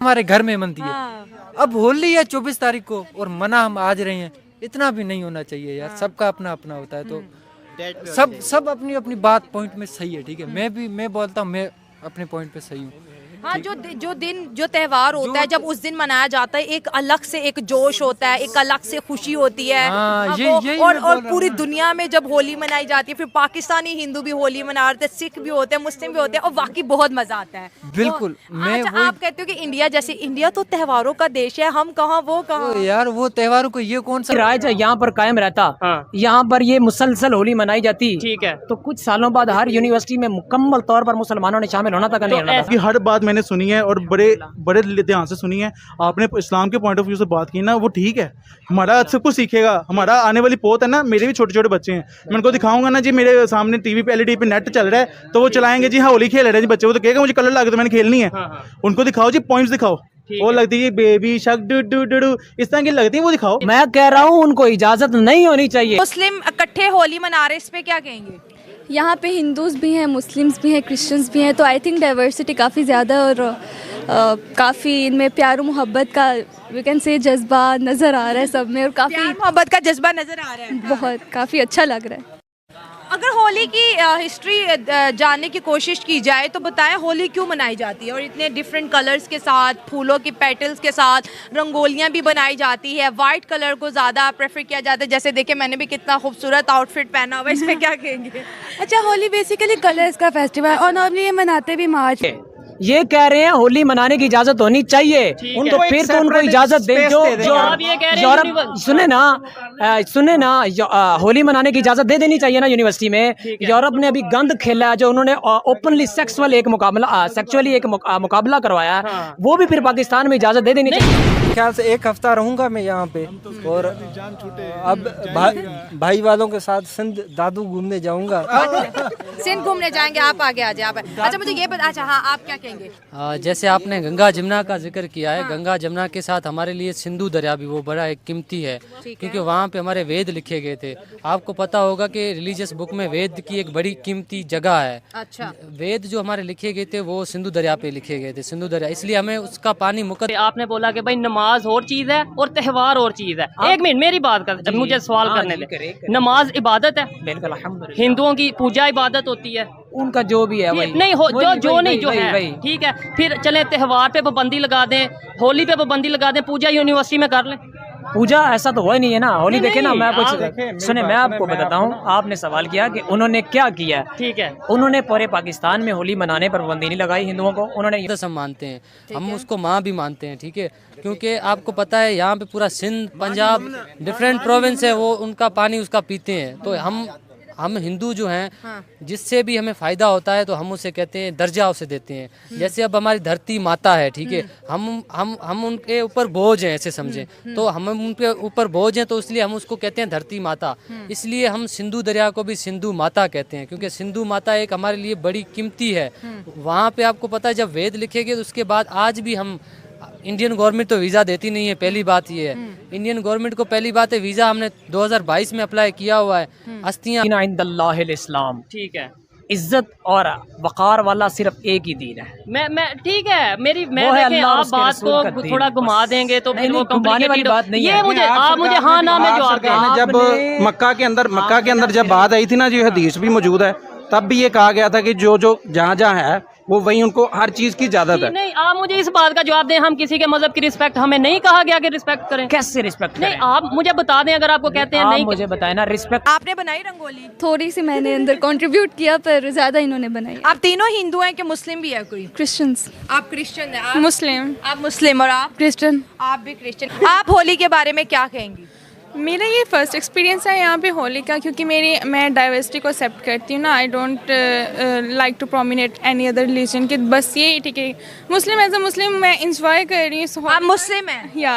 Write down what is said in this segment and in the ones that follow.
हमारे घर में मनती है। अब होली है 24 तारीख को और मना हम आज रहे हैं, इतना भी नहीं होना चाहिए यार। सबका अपना अपना होता है, तो सब अपनी अपनी बात पॉइंट में सही है, ठीक है। मैं बोलता हूँ, मैं अपने पॉइंट पे सही हूँ। हाँ, जो त्योहार होता है, जब उस दिन मनाया जाता है, एक अलग से एक जोश होता है, एक अलग से खुशी होती है। और पूरी दुनिया में जब होली मनाई जाती है, फिर पाकिस्तानी हिंदू भी होली मना रहे हैं, सिख भी होते हैं, मुस्लिम भी होते हैं, और वाकई बहुत मजा आता है। बिल्कुल। अच्छा, आप कहते हो कि इंडिया तो त्योहारों का देश है, हम कहाँ वो कहाँ यार, वो त्योहारों को ये कौन सा राज है यहाँ पर कायम रहता। यहाँ पर ये मुसलसल होली मनाई जाती, ठीक है। तो कुछ सालों बाद हर यूनिवर्सिटी में मुकम्मल तौर पर मुसलमानों ने शामिल होना था। ऐसी हर बात मैंने सुनी है और बड़े ध्यान से सुनी है। आपने इस्लाम के पॉइंट ऑफ व्यू से बात की ना, वो ठीक है, हमारा सब कुछ सीखेगा। हमारा आने वाली पोत है ना, मेरे भी छोटे छोटे बच्चे हैं, मैं उनको दिखाऊंगा ना जी, मेरे सामने टीवी पे एलईडी पे नेट चल रहा है, तो वो चलाएंगे जी, हाँ होली खेल रहे हैं जी बच्चे, वो तो कहेगा मुझे कलर लगे तो मैंने खेलनी है। उनको दिखाओ जी, पॉइंट्स दिखाओ। वो लगती है बेबी शक डू डू डू डू, इस तरह की लगती है, वो दिखाओ। मैं कह रहा हूँ उनको इजाजत नहीं होनी चाहिए। मुस्लिम इकट्ठे होली मना रहे, इस पे क्या कहेंगे? यहाँ पे हिंदूज भी हैं, मुस्लिम्स भी हैं, क्रिश्चियंस भी हैं, तो आई थिंक डाइवर्सिटी काफ़ी ज़्यादा और काफ़ी इनमें प्यार मोहब्बत का वी कैन से जज्बा नज़र आ रहा है सब में, और काफ़ी मोहब्बत का जज्बा नज़र आ रहा है। बहुत काफ़ी अच्छा लग रहा है। अगर होली की हिस्ट्री जानने की कोशिश की जाए तो बताएं, होली क्यों मनाई जाती है और इतने डिफरेंट कलर्स के साथ, फूलों की पेटल्स के साथ, रंगोलियां भी बनाई जाती है, वाइट कलर को ज़्यादा प्रेफर किया जाता है। जैसे देखे, मैंने भी कितना खूबसूरत आउटफिट पहना हुआ है, इसमें क्या कहेंगे? अच्छा, होली बेसिकली कलर्स का फेस्टिवल है और नॉर्मली ये मनाते भी मार्च। ये कह रहे हैं होली मनाने की इजाजत होनी चाहिए, उनको फिर तो उनको इजाजत दे। जो यूरोप सुने ना, होली मनाने की इजाजत दे देनी चाहिए ना यूनिवर्सिटी में। यूरोप ने अभी गंद खेला है, जो उन्होंने ओपनली सेक्सुअली एक मुकाबला करवाया है, वो भी फिर पाकिस्तान में इजाजत दे देनी चाहिए। ख्याल से 1 हफ्ता रहूंगा मैं यहाँ पे, और अब भाई वालों के साथ सिंध दादू घूमने जाऊंगा। सिंध घूमने जाएंगे, आप आगे आ जाए। अच्छा, मुझे ये बता, अच्छा हाँ, आप क्या कहेंगे? जैसे आपने गंगा जमुना का जिक्र किया है, गंगा जमुना के साथ हमारे लिए सिंधु दरिया भी वो बड़ा एक कीमती है, क्योंकि वहाँ पे हमारे वेद लिखे गए थे। आपको पता होगा कि रिलीजियस बुक में वेद की एक बड़ी कीमती जगह है। अच्छा, वेद जो हमारे लिखे गए थे वो सिंधु दरिया पे लिखे गए थे, सिंधु दरिया, इसलिए हमें उसका पानी मुकद्दस। आपने बोला कि भाई नमाज और चीज है और त्योहार और चीज है। एक मिनट मेरी बात कर, मुझे सवाल करने दे। नमाज इबादत है, बिल्कुल, हिंदुओं की पूजा इबादत होती है, उनका जो भी है वही नहीं हो, जो नहीं जो है, ठीक है। फिर चले त्योहार पे पाबंदी लगा दें, होली पे पाबंदी लगा दें, पूजा यूनिवर्सिटी में कर लें। पूजा ऐसा तो हो ही नहीं है ना। होली देखे ना, मैं कुछ सुने, मैं आपको बताता हूँ। आपने सवाल किया कि उन्होंने क्या किया, ठीक है। उन्होंने पूरे पाकिस्तान में होली मनाने पर पाबंदी नहीं लगाई हिंदुओं को। उन्होंने हम मानते हैं, हम उसको माँ भी मानते हैं, ठीक है, क्योंकि आपको पता है यहाँ पे पूरा सिंध, पंजाब, डिफरेंट प्रोविंस है, वो उनका पानी उसका पीते हैं। तो हम हिंदू जो हैं, जिससे भी हमें फ़ायदा होता है तो हम उसे कहते हैं, दर्जा उसे देते हैं। जैसे अब हमारी धरती माता है, ठीक है, हम उनके ऊपर बोझ हैं, ऐसे समझें। तो हम उनके ऊपर बोझ हैं, तो इसलिए हम उसको कहते हैं धरती माता। इसलिए हम सिंधु दरिया को भी सिंधु माता कहते हैं, क्योंकि सिंधु माता एक हमारे लिए बड़ी कीमती है। वहाँ पे आपको पता है, जब वेद लिखे गए, उसके बाद आज भी हम, इंडियन गवर्नमेंट तो वीज़ा देती नहीं है, पहली बात ये है। इंडियन गवर्नमेंट को पहली बात है, वीज़ा हमने 2022 में अप्लाई किया हुआ है। अस्तियाँ इस्लाम, ठीक है, इज्जत और वक़ार वाला सिर्फ एक ही दीन है। मैं ठीक है, मैं देखें, आप बात को थोड़ा घुमा देंगे तो फिर वो कॉम्प्लिकेटेड बात नहीं है। मुझे हाँ ना में जवाब दें। जब मक्का के अंदर जब बात आई थी ना, जो हदीस भी मौजूद है, तब भी ये कहा गया था कि जो जहाँ है वो वही उनको हर चीज की इजाजत है। नहीं, आप मुझे इस बात का जवाब दें, हम किसी के मजहब की रिस्पेक्ट, हमें नहीं कहा गया कि रिस्पेक्ट करें। कैसे रिस्पेक्ट नहीं, आप मुझे बता दें, अगर आपको कहते हैं नहीं, मुझे बताए ना रिस्पेक्ट। आपने बनाई रंगोली? थोड़ी सी मैंने अंदर कंट्रीब्यूट किया, पर ज़्यादा इन्होंने बनाई। आप तीनों हिंदू हैं कि मुस्लिम भी है कोई? क्रिश्चियंस। आप क्रिश्चियन हैं? मुस्लिम। आप मुस्लिम, और आप क्रिश्चियन। आप भी क्रिश्चियन। आप होली के बारे में क्या कहेंगी? मेरा ये फर्स्ट एक्सपीरियंस है यहाँ पे होली का, क्योंकि मैं डाइवर्सिटी को एक्सेप्ट करती हूँ ना। I don't like to promote any other religion के, बस ये ठीक है, मुस्लिम एज अ मुस्लिम मैं इंजॉय कर रही हूँ। आप मुस्लिम हैं? या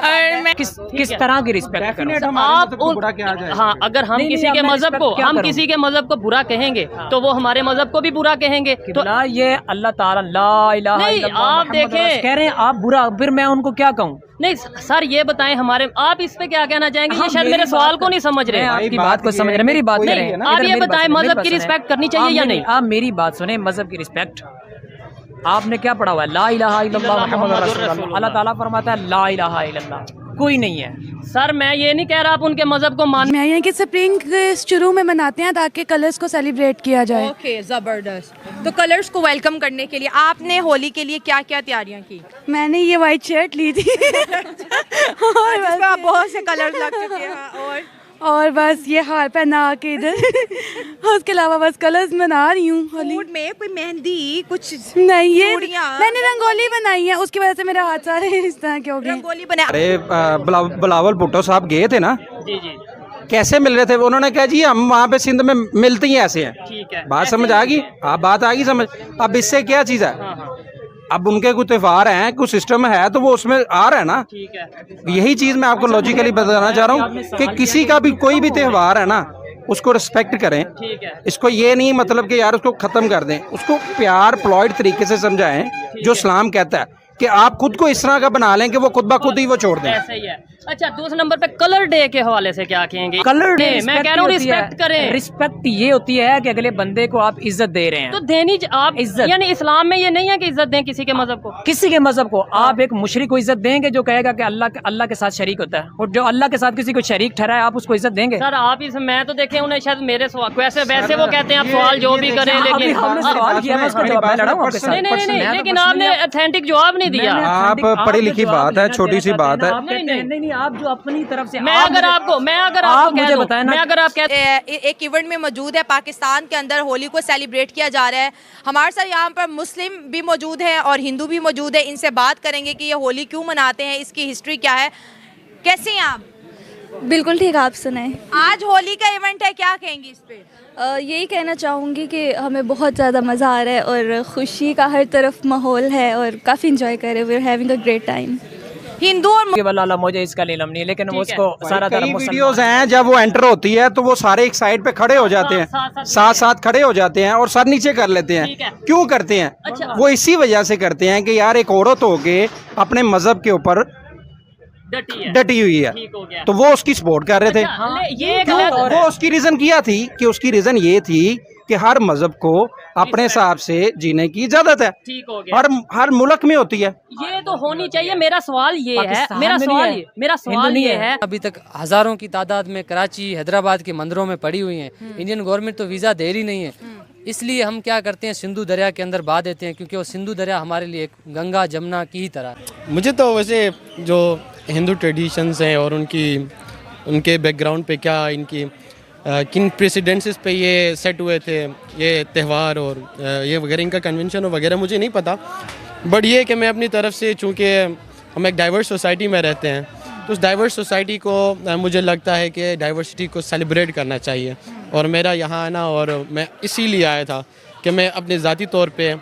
और मैं किस तरह की रिस्पेक्ट करूँ? आप हाँ, अगर हम किसी के मजहब को बुरा कहेंगे तो वो हमारे मजहब को भी बुरा कहेंगे। तो ये अल्लाह ताला ला इलाहा इल्लल्लाह आप देखें, कह रहे हैं आप बुरा, फिर मैं उनको क्या कहूँ? नहीं सर, ये बताएं हमारे, आप इस पे क्या कहना चाहेंगे? ये शायद मेरे सवाल को नहीं समझ रहे। आपकी बात को समझ रहे, मेरी बात करें। आप ये बताएं, मजहब की रिस्पेक्ट करनी चाहिए या नहीं? आप मेरी बात सुने, मजहब की रिस्पेक्ट आपने क्या पढ़ा हुआ है? ला इलाहा इल्लल्लाह मुहम्मदुर रसूलुल्लाह। अल्लाह ताला फरमाता है ला इलाहा इल्लल्लाह, कोई नहीं है। सर मैं ये नहीं कह रहा आप उनके मजहब को मान मैं यहाँ की स्प्रिंग शुरू में मनाते हैं ताकि कलर्स को सेलिब्रेट किया जाए। ओके, जबरदस्त। तो कलर्स को वेलकम करने के लिए आपने होली के लिए क्या क्या तैयारियां की? मैंने ये वाइट शर्ट ली थी जिसमें आप बहुत से कलर्स लग चुके हैं और बस ये हार पहना के इधर उसके अलावा बस कलर्स मना रही हूँ होली। मूड में कोई मेहंदी कुछ नहीं, ये चूड़ियाँ? मैंने रंगोली बनाई है, उसकी वजह से मेरे हाथ सारे इस तरह के हो गए। रंगोली बना। अरे बिलावल भुट्टो साहब गए थे ना, जी जी कैसे मिल रहे थे? उन्होंने कहा जी हम वहाँ पे सिंध में मिलते ही ऐसे हैं। ठीक है, बात समझ आ गई? आप बात आ गई समझ? अब इससे क्या चीज़ है? अब उनके कुछ त्योहार हैं, कुछ सिस्टम है तो वो उसमें आ रहा है ना। ठीक है, यही चीज़ मैं आपको लॉजिकली बताना चाह रहा हूँ कि किसी का भी कोई भी त्योहार है ना, उसको रिस्पेक्ट करें। ठीक है, इसको ये नहीं मतलब कि यार उसको ख़त्म कर दें, उसको प्यार प्लॉइड तरीके से समझाएं जो इस्लाम कहता है कि आप खुद को इस तरह का बना लें कि वो खुद ब खुद ही वो छोड़ दें। ऐसा ही है। अच्छा, दूसरे नंबर पे कलर डे के हवाले से क्या कहेंगे? कलर डे मैं कह रहा हूँ रिस्पेक्ट करें। रिस्पेक्ट ये होती है कि अगले बंदे को आप इज्जत दे रहे हैं। तो देनी आप इज्जत। यानी इस्लाम में ये नहीं है कि इज्जत दें किसी के मजहब को। किसी के मजहब को आप एक मुशरिक को इज्जत देंगे जो कहेगा कि अल्लाह के साथ शरीक होता है, और जो अल्लाह के साथ किसी को शरीक ठहराए आप उसको इज्जत देंगे? सर आप इस मैं तो देखे उन्हें शायद मेरे सवाल वैसे वो कहते हैं आप सवाल जो भी करें, लेकिन हमने सवाल किया, मैं उसका जवाब मैं लड़ा हूं आपके साथ। नहीं, लेकिन आपने ऑथेंटिक जवाब नहीं दिया। आप पढ़ी लिखी बात है, छोटी सी बात है। नहीं, आप जो अपनी तरफ से मैं अगर आपको मुझे बताएं ना, मैं अगर आप कहते एक इवेंट में मौजूद है, पाकिस्तान के अंदर होली को सेलिब्रेट किया जा रहा है। हमारे साथ यहाँ पर मुस्लिम भी मौजूद है और हिंदू भी मौजूद है। इनसे बात करेंगे कि ये होली क्यों मनाते हैं, इसकी हिस्ट्री क्या है। कैसे हैं आप? बिल्कुल ठीक, आप सुनाएं। आज होली का इवेंट है, क्या कहेंगी इस पे? यही कहना चाहूँगी कि हमें बहुत ज़्यादा मज़ा आ रहा है और खुशी का हर तरफ माहौल है और काफ़ी इंजॉय कर रहे हैं। We are having a great time. हिंदू और मुझे इसका इल्म नहीं, लेकिन उसको सारा कई वीडियोस हैं जब वो एंटर होती है तो वो सारे एक साइड पे खड़े हो जाते हैं, साथ साथ खड़े हो जाते हैं और सर नीचे कर लेते हैं। क्यों करते हैं? वो इसी वजह से करते हैं कि यार एक औरत होके अपने मजहब के ऊपर डटी हुई है, तो वो उसकी सपोर्ट कर रहे थे। वो उसकी रीजन किया थी कि उसकी रीजन ये थी कि हर मजहब को अपने हिसाब से जीने की इजाजत है। ठीक हो गया। हर मुल्क में होती है, ये तो होनी चाहिए। मेरा सवाल ये है, मेरा सवाल ये है, अभी तक हजारों की तादाद में कराची हैदराबाद के मंदिरों में पड़ी हुई हैं। इंडियन गवर्नमेंट तो वीज़ा दे रही नहीं है, इसलिए हम क्या करते हैं सिंधु दरिया के अंदर बहा देते हैं, क्योंकि वो सिंधु दरिया हमारे लिए एक गंगा जमुना की ही तरह है। मुझे तो वैसे जो हिंदू ट्रेडिशंस हैं और उनके बैकग्राउंड पे क्या इनकी किन प्रेसिडेंसेस पे ये सेट हुए थे ये त्यौहार और ये वगैरह इनका कन्वेंशन और वगैरह मुझे नहीं पता। बट ये कि मैं अपनी तरफ से, चूँकि हम एक डाइवर्स सोसाइटी में रहते हैं, तो उस डाइवर्स सोसाइटी को मुझे लगता है कि डाइवर्सिटी को सेलिब्रेट करना चाहिए। और मेरा यहाँ आना, और मैं इसीलिए आया था कि मैं अपने ज़ाती तौर पे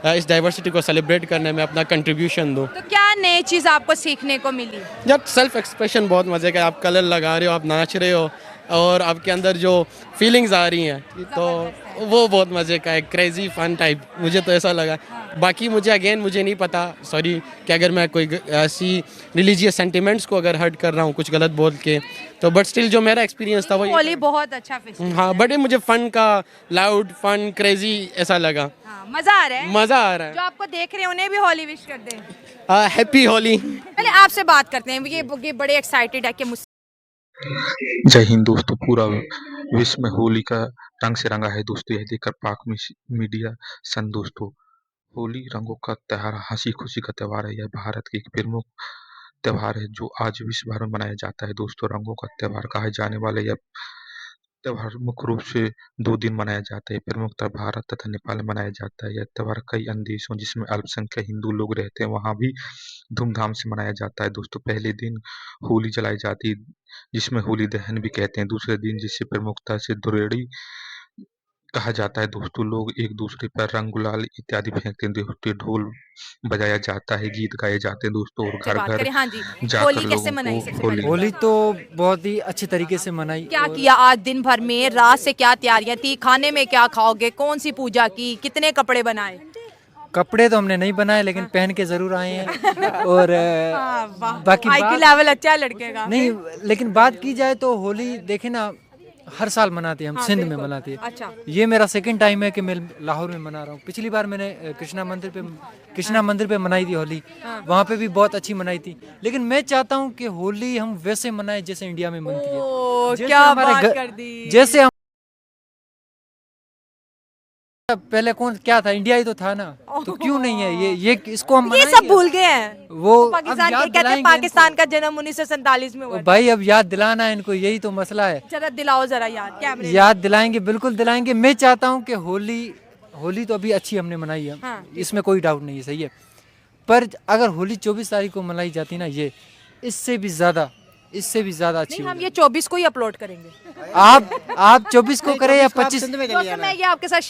इस डाइवर्सिटी को सेलिब्रेट करने में अपना कंट्रीब्यूशन दूँ। तो क्या नई चीज़ आपको सीखने को मिली? जब सेल्फ एक्सप्रेशन बहुत मज़े का, आप कलर लगा रहे हो, आप नाच रहे हो और आपके अंदर जो फीलिंग्स आ रही हैं, तो वो बहुत मज़े का है, क्रेजी फन टाइप। मुझे तो ऐसा लगा। बाकी मुझे नहीं पता, सॉरी, कि अगर मैं कोई ऐसी रिलीजियस सेंटिमेंट्स को अगर हर्ट कर रहा हूँ कुछ गलत बोल के, तो बट स्टिल जो मेरा एक्सपीरियंस था वो होली बहुत अच्छा फेस्टिवल। हाँ, बट मुझे फन का, लाउड फन क्रेजी ऐसा लगा। मज़ा आ रहा है। मज़ा आ रहा है। जो आपको देख रहे हैं उन्हें भी होली विश कर दें। हैप्पी होली। पहले आपसे बात करते हैं, ये बड़े एक्साइटेड है कि जय हिंद दोस्तों, पूरा विश्व में होली का रंग से रंगा है दोस्तों। यह देखकर पाक मीडिया सन दोस्तों, होली रंगों का त्यौहार, हंसी खुशी का त्यौहार है। यह भारत की एक प्रमुख त्यौहार है जो आज विश्व भर में मनाया जाता है दोस्तों। रंगों का त्यौहार कहा जाने वाले यह त्यौहार मुख्य रूप से 2 दिन मनाया जाता है। प्रमुखतः भारत तथा नेपाल में मनाया जाता है। यह त्यौहार कई अन्य देशों जिसमें अल्पसंख्यक हिंदू लोग रहते हैं वहाँ भी धूमधाम से मनाया जाता है दोस्तों। पहले दिन होली जलाई जाती है जिसमें होली दहन भी कहते हैं। दूसरे दिन जिसे प्रमुखता से धुरेड़ी कहा जाता है दोस्तों, लोग एक दूसरे पर रंग गुलाल इत्यादि फेंकते हैं दोस्तों। ढोल बजाया जाता है, गीत गाए जाते हैं दोस्तों, और घर घर हाँ जी, जाकर होली कैसे लोगों मनाई? को होली तो बहुत ही अच्छी तरीके से मनाई। क्या किया आज दिन भर में? रात से क्या तैयारियां थी? खाने में क्या खाओगे? कौन सी पूजा की? कितने कपड़े बनाए? कपड़े तो हमने नहीं बनाए, लेकिन पहन के जरूर आए हैं। और बाकी लेवल अच्छा है लड़के का। नहीं, लेकिन बात की जाए तो होली देखे ना, हर साल मनाते हैं हम, हाँ, सिंध में बिल्कुल। मनाते हैं। अच्छा। ये मेरा सेकंड टाइम है कि मैं लाहौर में मना रहा हूँ। पिछली बार मैंने कृष्णा मंदिर पे मनाई थी होली, वहाँ पे भी बहुत अच्छी मनाई थी। लेकिन मैं चाहता हूँ कि होली हम वैसे मनाएं जैसे इंडिया में मनती है। ओ, जैसे क्या हमारे बात घर- कर दी। जैसे हम पहले कौन क्या था, इंडिया ही तो था ना, तो क्यों नहीं है ये इसको हम ये सब मनाएंगे। भूल गए हैं। वो तो अब पाकिस्तान याद कहते हैं दिलाएंगे पाकिस्तान का जन्म 1947 में हुआ था। भाई अब याद दिलाना है इनको, यही तो मसला है। जरा दिलाओ जरा याद, कैमरे याद दिलाएंगे, बिल्कुल दिलाएंगे। मैं चाहता हूँ कि होली तो अभी अच्छी हमने मनाई है, हाँ, इसमें कोई डाउट नहीं है, सही है। पर अगर होली 24 तारीख को मनाई जाती ना, ये इससे भी ज्यादा अच्छी नहीं, हम होगी। ये 24 को ही अपलोड करेंगे। आप 24 को करें या 25 तो मैं ये आपके साथ